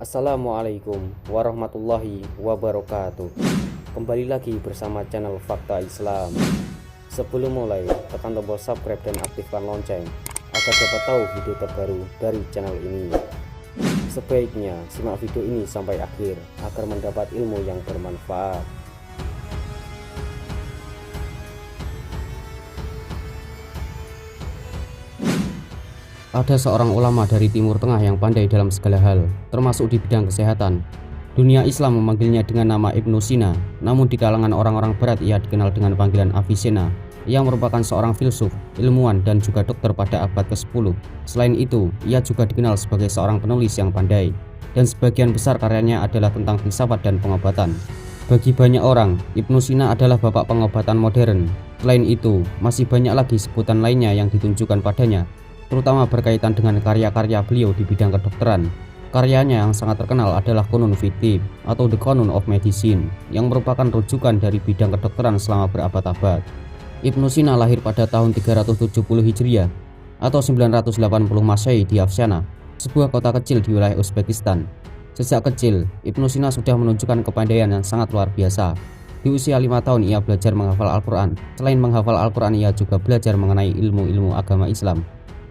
Assalamualaikum warahmatullahi wabarakatuh. Kembali lagi bersama channel Fakta Islam. Sebelum mulai, tekan tombol subscribe dan aktifkan lonceng agar dapat tahu video terbaru dari channel ini. Sebaiknya simak video ini sampai akhir agar mendapat ilmu yang bermanfaat. Ada seorang ulama dari Timur Tengah yang pandai dalam segala hal, termasuk di bidang kesehatan. Dunia Islam memanggilnya dengan nama Ibnu Sina, namun di kalangan orang-orang Barat ia dikenal dengan panggilan Avicenna, yang merupakan seorang filsuf, ilmuwan, dan juga dokter pada abad ke-10. Selain itu, ia juga dikenal sebagai seorang penulis yang pandai, dan sebagian besar karyanya adalah tentang filsafat dan pengobatan. Bagi banyak orang, Ibnu Sina adalah bapak pengobatan modern. Selain itu, masih banyak lagi sebutan lainnya yang ditunjukkan padanya, terutama berkaitan dengan karya-karya beliau di bidang kedokteran. Karyanya yang sangat terkenal adalah Qunun fi Tibb atau The Qunun of Medicine, yang merupakan rujukan dari bidang kedokteran selama berabad-abad. Ibnu Sina lahir pada tahun 370 Hijriah atau 980 Masehi di Afshana, sebuah kota kecil di wilayah Uzbekistan. Sejak kecil, Ibnu Sina sudah menunjukkan kepandaian yang sangat luar biasa. Di usia 5 tahun ia belajar menghafal Al-Quran. Selain menghafal Al-Quran, ia juga belajar mengenai ilmu-ilmu agama Islam.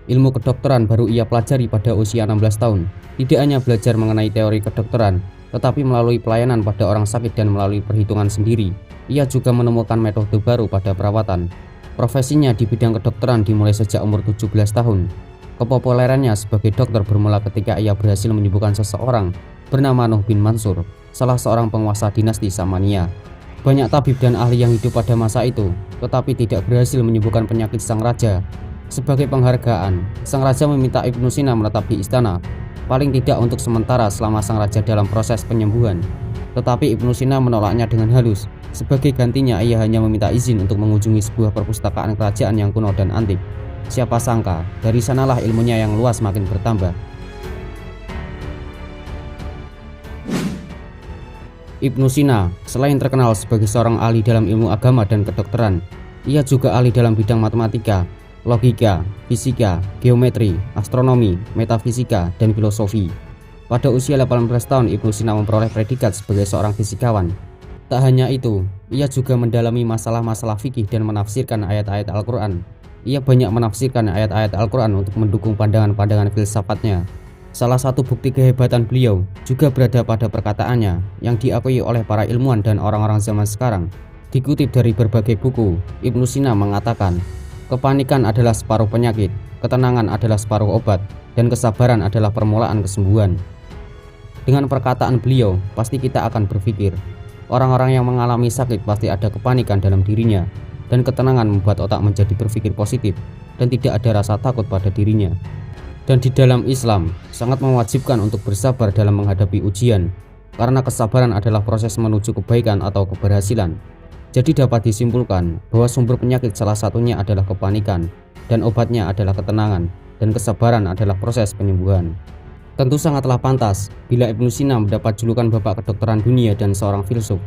Ilmu kedokteran baru ia pelajari pada usia 16 tahun. Tidak hanya belajar mengenai teori kedokteran, tetapi melalui pelayanan pada orang sakit dan melalui perhitungan sendiri, ia juga menemukan metode baru pada perawatan. Profesinya di bidang kedokteran dimulai sejak umur 17 tahun. Kepopulerannya sebagai dokter bermula ketika ia berhasil menyembuhkan seseorang bernama Nuh bin Mansur, salah seorang penguasa dinasti Samania. Banyak tabib dan ahli yang hidup pada masa itu, tetapi tidak berhasil menyembuhkan penyakit sang raja. Sebagai penghargaan, sang raja meminta Ibnu Sina menetap di istana, paling tidak untuk sementara selama sang raja dalam proses penyembuhan. Tetapi Ibnu Sina menolaknya dengan halus. Sebagai gantinya, ia hanya meminta izin untuk mengunjungi sebuah perpustakaan kerajaan yang kuno dan antik. Siapa sangka, dari sanalah ilmunya yang luas makin bertambah. Ibnu Sina selain terkenal sebagai seorang ahli dalam ilmu agama dan kedokteran, ia juga ahli dalam bidang matematika, logika, fisika, geometri, astronomi, metafisika, dan filosofi. Pada usia 18 tahun, Ibnu Sina memperoleh predikat sebagai seorang fisikawan. Tak hanya itu, ia juga mendalami masalah-masalah fikih dan menafsirkan ayat-ayat Al-Quran. Ia banyak menafsirkan ayat-ayat Al-Quran untuk mendukung pandangan-pandangan filsafatnya. Salah satu bukti kehebatan beliau juga berada pada perkataannya yang diakui oleh para ilmuwan dan orang-orang zaman sekarang. Dikutip dari berbagai buku, Ibnu Sina mengatakan, kepanikan adalah separuh penyakit, ketenangan adalah separuh obat, dan kesabaran adalah permulaan kesembuhan. Dengan perkataan beliau, pasti kita akan berpikir, orang-orang yang mengalami sakit pasti ada kepanikan dalam dirinya, dan ketenangan membuat otak menjadi berpikir positif, dan tidak ada rasa takut pada dirinya. Dan di dalam Islam, sangat mewajibkan untuk bersabar dalam menghadapi ujian, karena kesabaran adalah proses menuju kebaikan atau keberhasilan. Jadi dapat disimpulkan bahwa sumber penyakit salah satunya adalah kepanikan, dan obatnya adalah ketenangan, dan kesabaran adalah proses penyembuhan. Tentu sangatlah pantas bila Ibnu Sina mendapat julukan bapak kedokteran dunia dan seorang filsuf,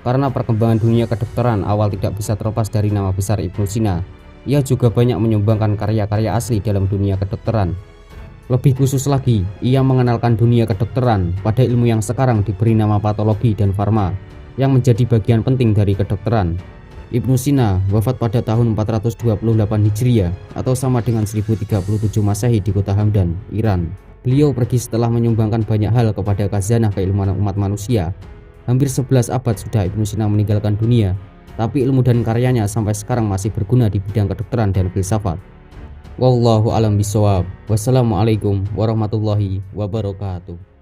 karena perkembangan dunia kedokteran awal tidak bisa terlepas dari nama besar Ibnu Sina. Ia juga banyak menyumbangkan karya-karya asli dalam dunia kedokteran. Lebih khusus lagi, ia mengenalkan dunia kedokteran pada ilmu yang sekarang diberi nama patologi dan farma, yang menjadi bagian penting dari kedokteran. Ibnu Sina wafat pada tahun 428 Hijriah atau sama dengan 1037 Masehi di kota Hamdan, Iran. Beliau pergi setelah menyumbangkan banyak hal kepada khazanah keilmuan umat manusia. Hampir 11 abad sudah Ibnu Sina meninggalkan dunia, tapi ilmu dan karyanya sampai sekarang masih berguna di bidang kedokteran dan filsafat. Wallahu a'lam bishawab. Wassalamualaikum warahmatullahi wabarakatuh.